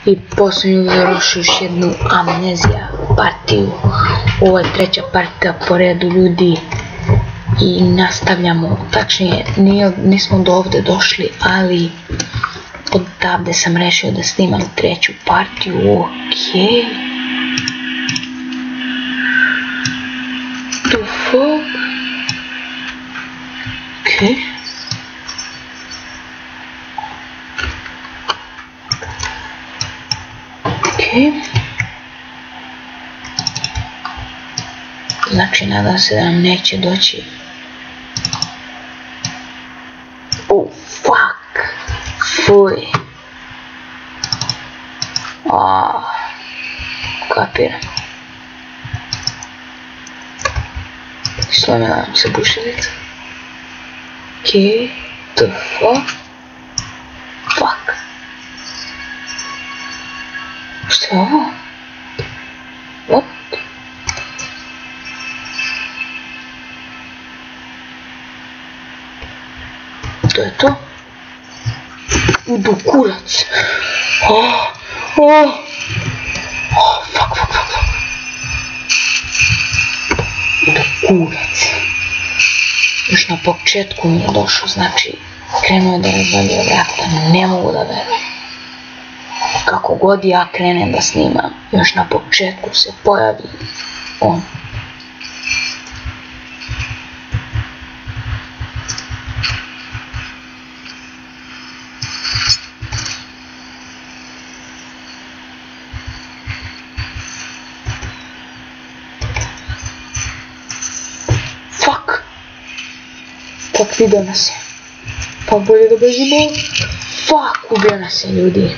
I posljednju završu još jednu amnezija partiju. Ovo je treća partija po redu ljudi. I nastavljamo, tačnije nismo do ovdje došli, ali odavde sam rešio da snimam treću partiju. Okej. The fuck? Okej. Okej. Znači, nadam se da nam neće doći. Oh, fuck. Fuj. Kapiram. Slomila nam se bušilica. Okej. The fuck? Fuck. Što je ovo? What? To je to? Idu kurac. Fuck. Idu kurac. Još na početku mi je došao, znači krenuo je da razvaljuje vrata, ne mogu da verujem. Kako god ja krenem da snimam, još na početku se pojavi on. Fuck, vidio nas je. Pa bolje da bežimo. Fuck, ubio nas je, ljudi.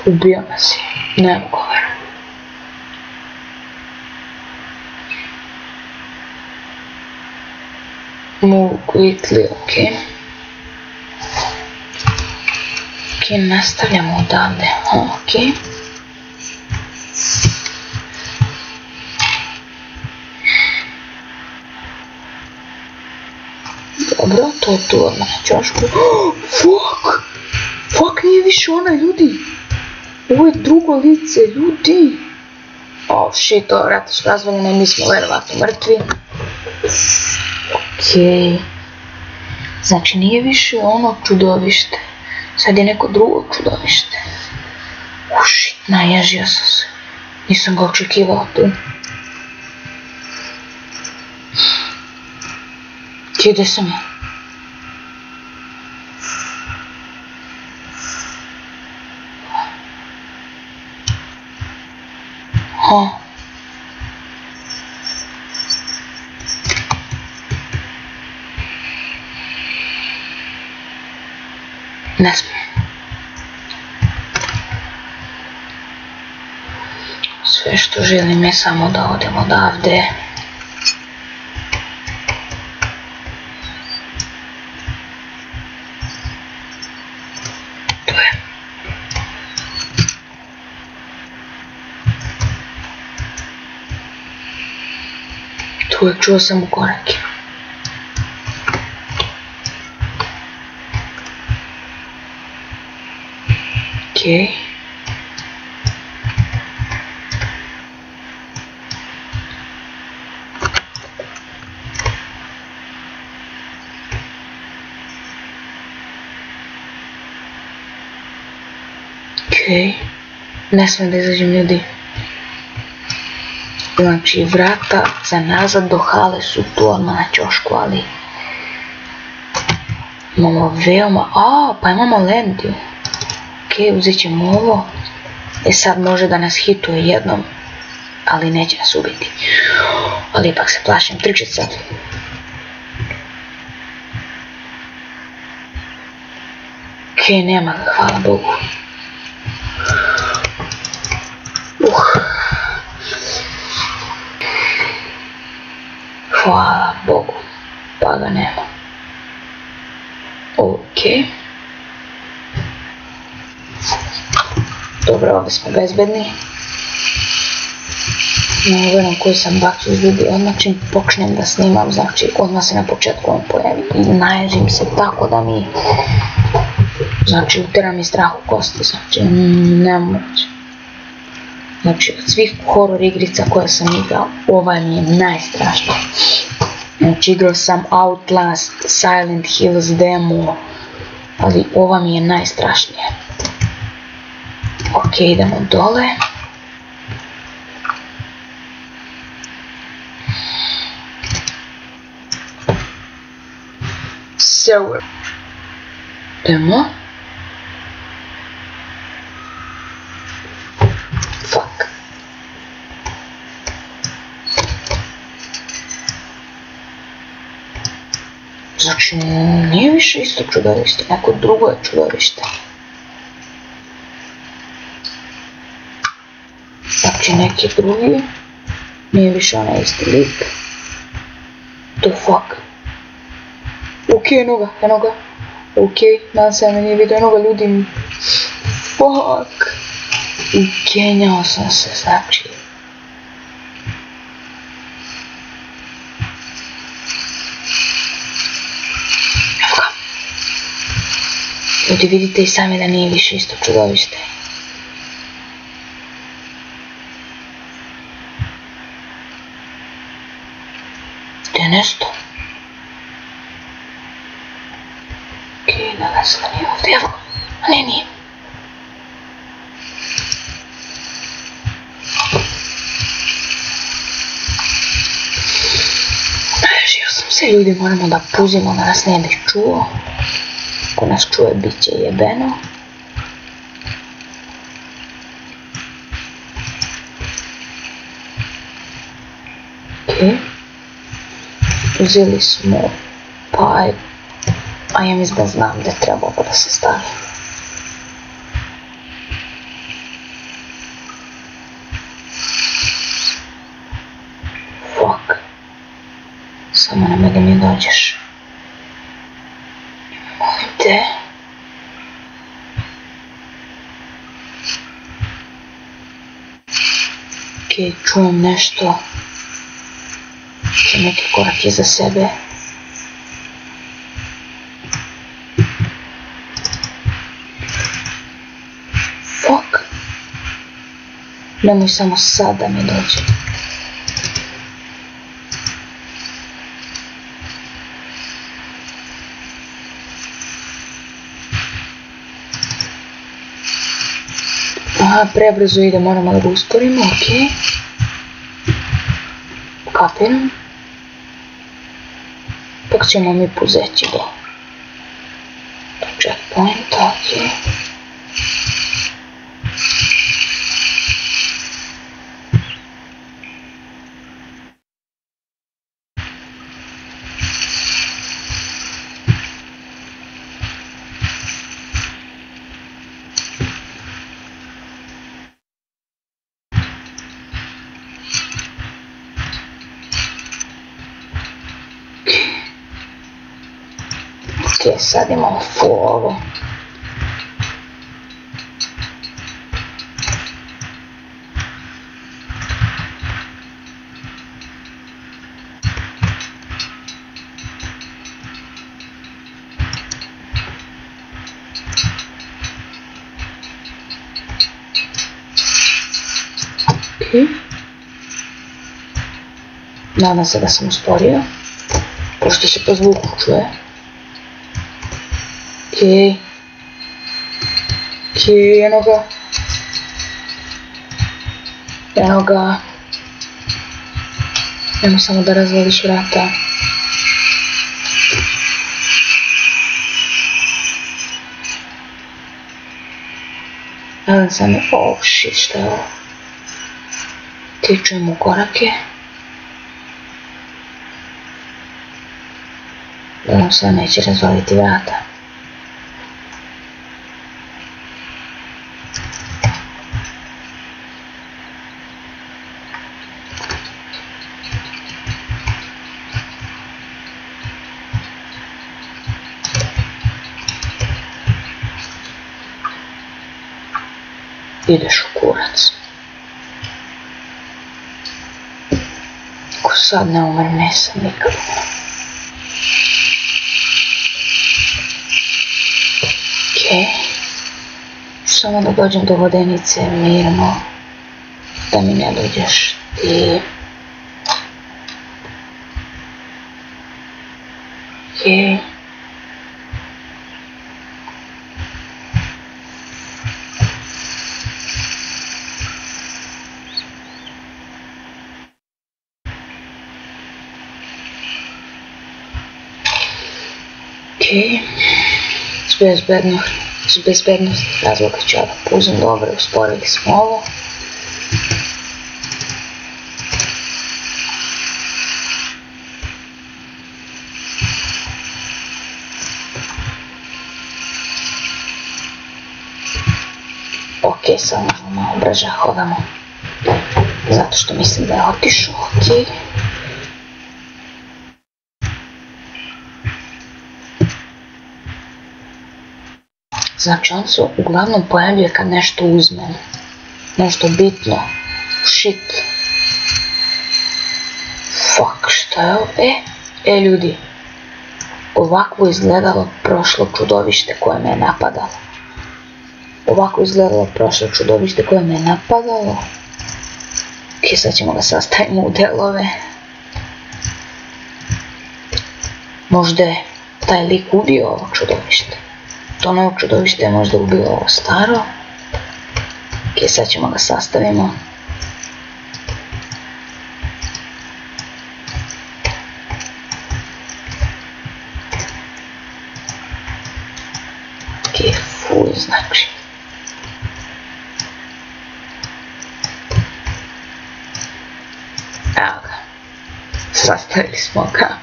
Ubio nas je. Ne mogu verovati. Move quickly, okej. Okej, nastavljamo odavde. Okej. Dobro, to je tu odmah na čošku. Fuck! Fuck, nije više ona, ljudi! Ovo je drugo lice, ljudi! Oh shit, ova vrata su razvaljena i mi smo verovatno mrtvi. Okej. Znači nije više ono čudovište. Sad je neko drugo čudovište. Oh shit, naježio sam se. Nisam ga očekivao tu. Gdje sam ja? Ne smijem. Sve što želim je samo da odem odavde. Uvijek čuo sam u korake. Okej. Okej. Ne smijem da izađem, ljudi. Znači, vrata za nazad do hale su tu odmah na ćošku, ali imamo veoma... pa imamo Landiju. Okej, uzet ćemo ovo. Sad može da nas hituje jednom, ali neće nas ubiti. Ali ipak se plašim, trčit sad. Okej, nema ga, hvala Bogu. Hvala Bogu, pa ga nema. Okej. Dobro, ovdje smo bezbedni. Ne verujem koji sam bacio ljudi, odmah čim počnem da snimam, znači odmah se na početku on pojavi i naježim se tako da mi Znači, utera mi strah u kosti, znači, nemoguće. Znači, od svih horror igrica koje sam igrao, ova mi je najstrašnija. Znači, igrao sam Outlast, Silent Hills demo, ali ova mi je najstrašnija. Ok, idemo dole. Sewer. Idemo. Fuck. Znači, nije više isto čudovište, neko drugo je čudovište. Znači, neki drugi, nije više onaj isti lik. The fuck. Ok, eno ga. Ok, nadam se da me nije vidio, eno ga ljudi. Fuck. Ukenjao sam se, znači. Evo ga. Ljudi, vidite i sami da nije više isto čudovište. To je nešto. Ok, nadam se da nije ovdje, evo ga. A ne, nije. Se ljudi moramo da puzimo da nas ne bi čuo. Ako nas čuje, bit će jebeno. Ok. Uzeli smo pipe. A ja mislim da znam gdje treba da se stavi. Fuck. Samo nemoj da mi dođeš. Molim te. Ok, čujem nešto. Čujem neki korak iza sebe. Fuck. Nemoj samo sad da mi dođe. Aha, prebrzo ide, moramo da ga usporimo, ok. Kapiram. Pak ćemo mi puzeći do checkpointa, ok. Ok, sad imamo full ovo. Ok. Nadam se da sam usporio, pošto se po zvuku čuje. Ok, eno ga. Eno ga. Nemo samo da razvališ vrata. Nadam se mi, oh shit, šta je ovo? Ok, čujemo korake. Da nam se neće razvaliti vrata. Ideš u kurac. Ako sad ne umrem, nesam nikad. Ok. Okej. Samo da dođem do vodenice mirno. Da mi ne dođeš ti. Okej. Okej. Z bezbednosti razloga ću ja da puzim. Dobro, usporili smo ovo. Okej, sad možemo malo brže hodamo. Zato što mislim da je otišao. Okej. Znači on se uglavnom pojavljuje kad nešto uzmem. Nešto bitno. Shit. Fuck, šta je ovo? Ljudi. Ovako izgledalo prošlo čudovište koje me je napadalo. Ovako izgledalo prošlo čudovište koje me je napadalo. Ok, sad ćemo ga sastavimo u delove. Možda je taj lik ubio ovog čudovište. To novo čudovište je možda ubilo ovo staro. Ok, sad ćemo ga sastavimo. Ok, full znači. Evo ga. Sastavili smo ga.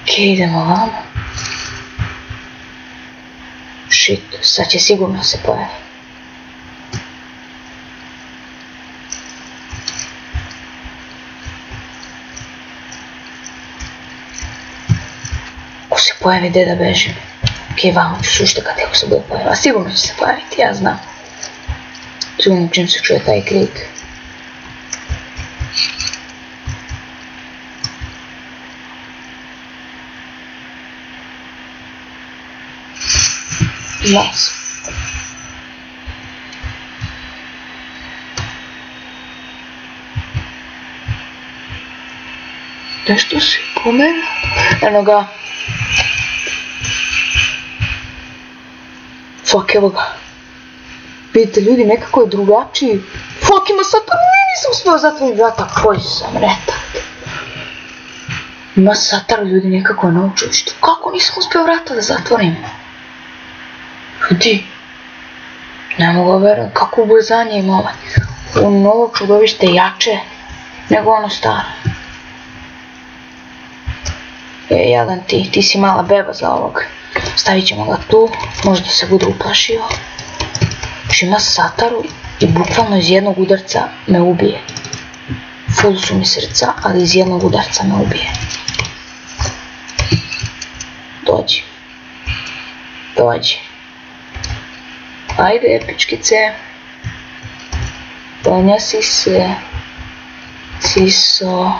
Ok, idemo vamo. Shit, sad će sigurno se pojavi. Ako se pojavi, gdje da bežim? Ok, vamo ću suštekati ako se bude pojaviti. A sigurno će se pojaviti, ja znam. Sigurno čim se čuje taj krik. Nice. Nešto si pomenuo? Eno ga. Fuck, evo ga. Vidite ljudi, nekako je drugačiji. Fuck, ima Satar, nisam uspio zatvoriti vrata. Koji sam retak. Ima Satar, ljudi, nekako je naučilište. Kako nisam uspio vrata da zatvorim? Ljudi, ne mogu verujem kako ubrzanje ima ovaj. Ovo novo čudovište je jače nego ono staro. Jadan ti si mala beba za ovog. Stavit ćemo ga tu, možda se bude uplašio. Još ima Sataru i bukvalno iz jednog udarca me ubije. Full su mi srca, ali iz jednog udarca me ubije. Dođi. Dođi. Ajde, epičkice. Ponjasi se. Siso.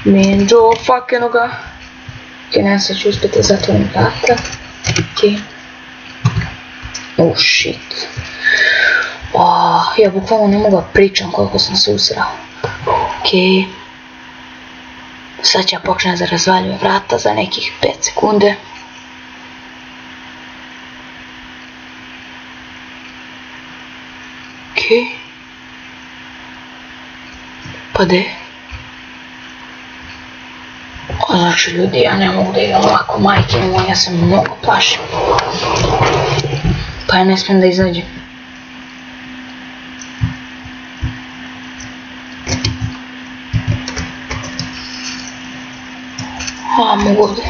Minđo, fuck, eno ga. Ok, ne sad ću uspjeti zatvorim vrata. Ok. Oh shit. Ja bukvalno ne mogu pričam koliko sam se usrao. Ok. Sad ću ja počnem da razvaljujem vrata za nekih 5 sekunde. Ok. Pa de? Znači ljudi, ja ne mogu da idem ovako, majke mi, ja se mnogo plašim. Pa ja ne smijem da izađem. Mogu da.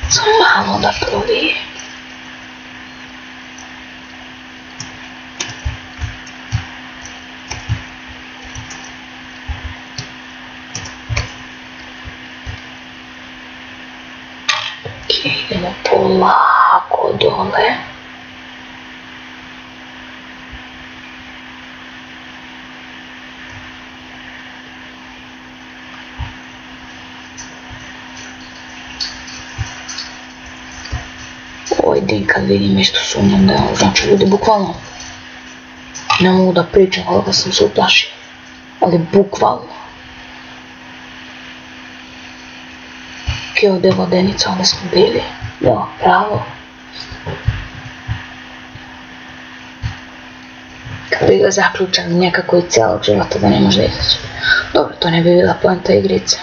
Samo malo da provijem. Idemo polako dole. kad vidim isto sumnjam da je ovo, znači ljudi bukvalno ne mogu da pričam koliko sam se uplašio, ali bukvalno. Ovdje je vodenica, ovdje smo bili, evo, pravo. Kad bi ga zaključali nekako i cijelog života da ne može izaći. Dobro, to ne bi bila poenta igrice.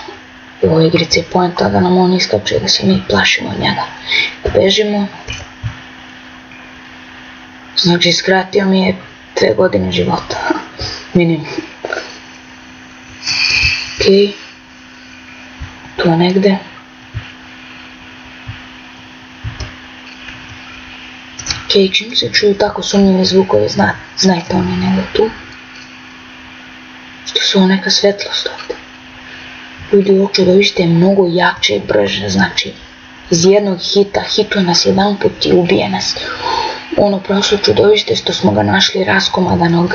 I u ovoj igrici je poenta da nam on iskače, da se mi plašimo od njega. Da bežimo. Znači, skratio mi je 2 godine života. Minimum. Okej. Tu negde. Okej, čim se čuju tako sumnjive zvukove, znajte on je negdje tu. Što su ovo neka svetlost ovdje. Ljudi, ovo čudovište je mnogo jače i brže, znači iz jednog hita hituje nas jedan put i ubije nas. Ono prošlo čudovište što smo ga našli raskomadanog.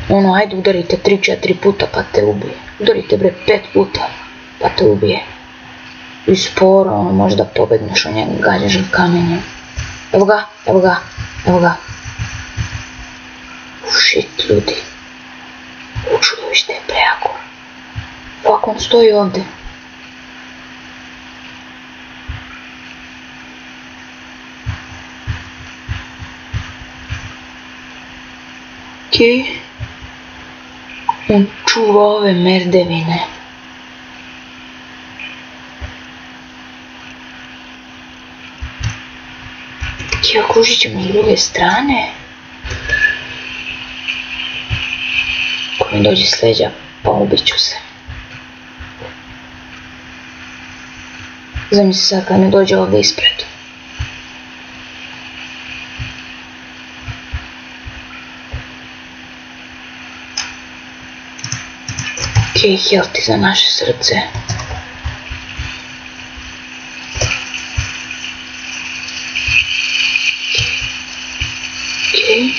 Ono, ajde udarite 3-4 puta pa te ubije. Udarite bre 5 puta pa te ubije. I sporo, ono, možda pobegneš od njega, gađaš ga kamenjem. Evo ga, evo ga, evo ga. Shit, ljudi. Ovo čudovište je prejako. Fuck, on stoji ovdje. Okej. On čuva ove merdevine. Okej, okružit ćemo s druge strane. Ako mi dođe s leđa, pa ubit ću se. Zamisli sad kad mi dođe ovdje ispred. Okej, healthy za naše srce. Okej.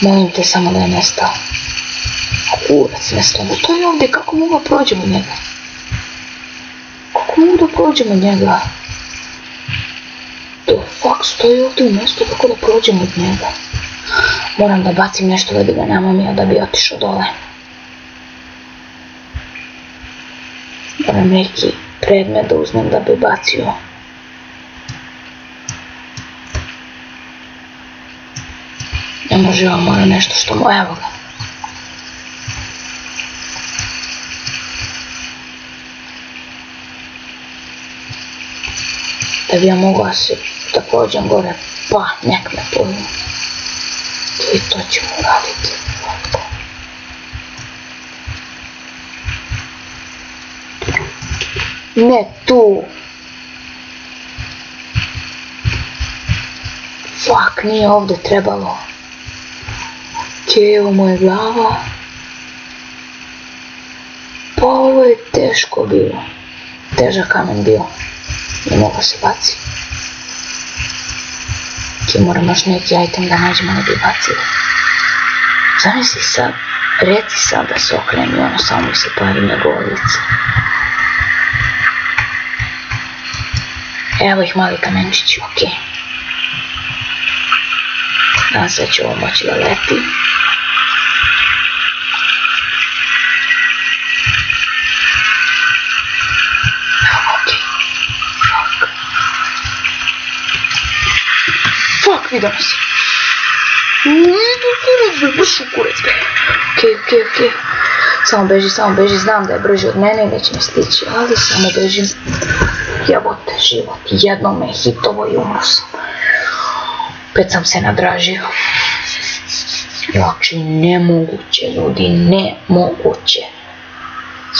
Molim te samo da je nestao. Kurac nestao. To je ovdje, kako mogu da prođemo njega? Kako mogu da prođemo njega? The fuck, stoji ovdje u mjestu, kako da prođemo od njega? Moram da bacim nešto da bi ga namamio, da bi otišao dole. Moram neki predmet da uzmem da bi bacio. Ne može on, mora nešto što mu, evo ga. Da bi ja mogla se da pođem gore, pa nek me pojmu. I to ćemo raditi. Ne tu. Fuck, nije ovdje trebalo. Okej, evo moja glava. Pa ovo je teško bilo. Težak kamen bio. Ne mogu se baciti. Okej, moram još neki item da nađemo da bi bacili. Zamisli sad, reci sad da se okrenem i ono samo mi se pojavi njegova lica. Evo ih mali kamenčići, okej. Nadam se da će ovo moći da leti. Fuck, vidio nas. Bršu kurac, be. Okej. Samo beži, znam da je brži od mene i neće mi stići, ali samo bežim. Jebote, život, jednom me hitovo i umro sam. Opet sam se nadražio. Znači, nemoguće, ljudi, nemoguće.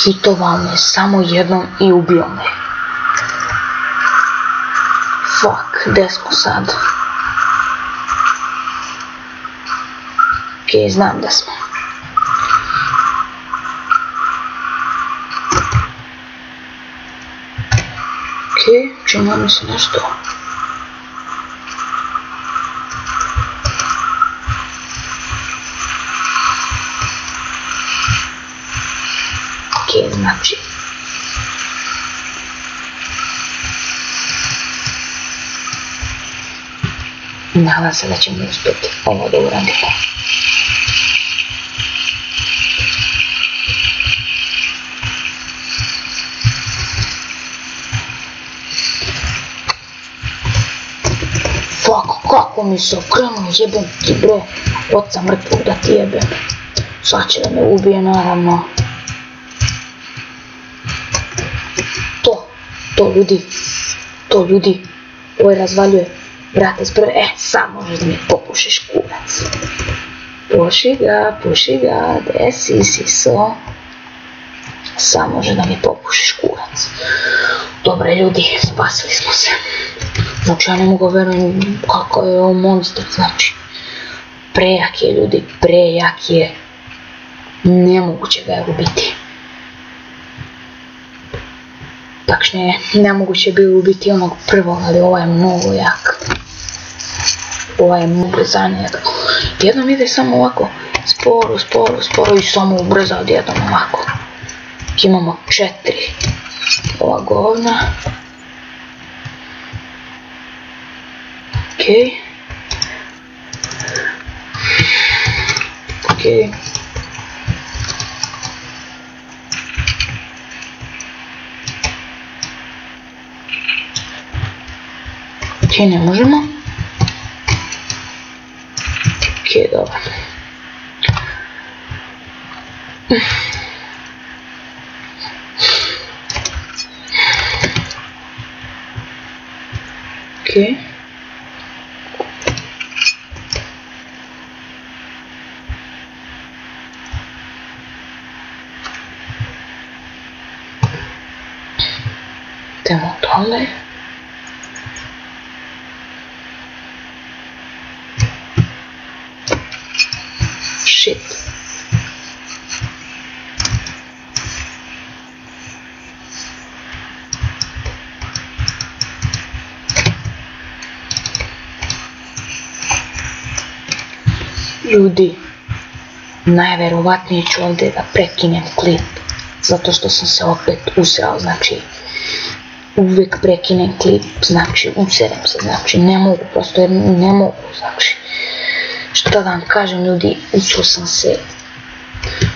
Hitovao me samo jednom i ubio me. Fuck, gdje smo sad? Okej, znam da smo. Okej, čini mi se nešto. Okej, znači. Nadam se da ćemo uspjeti ovo da uradimo. Fuck, kako mi se okrenuo, jebem ti bre, oca mrtvog da ti jebem. Sad će da me ubije naravno. To ljudi, ovo razvaljuje, brate sprve, sad možeš da mi popušiš kurac. Puši ga, desi si so. Sad može da mi popušiš kurac. Dobre ljudi, spasili smo se. Znači ja ne mogu verujem kako je ovo monster, znači. Prejak je ljudi, prejak je. Nemoguće ga je ubiti. Tačnije, nemoguće je bilo ubiti onog prvog, ali ovaj je mnogo jak. Ovaj je mnogo brzaniji. Jednom ide samo ovako, sporo i samo ubrza odjednom ovako. Imamo 4 ova govna. Okej. Ne možemo. Okej, dobro. Okej. Idemo dole. Shit. Ljudi, najverovatnije ću ovdje da prekinem klip, zato što sam se opet usrao, znači uvijek prekinem klip, znači userem se, znači ne mogu, prosto jer ne mogu, znači što da vam kažem ljudi, usro sam se,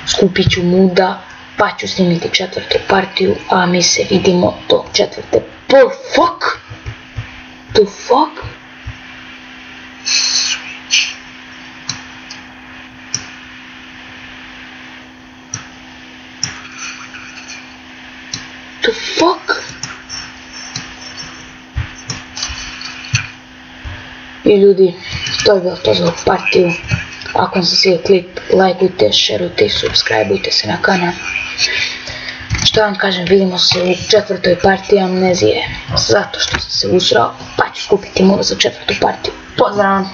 skupit ću muda, pa ću snimiti 4. partiju, a mi se vidimo do 4. The fuck? I ljudi, to je bilo to za partiju. Ako vam se svidio klip, lajkujte, šerujte i subscribeujte se na kanal. Što vam kažem, vidimo se u 4. partiji Amnezije, zato što sam se usrao, pa ću skupiti muda za 4. partiju. Pozdrav!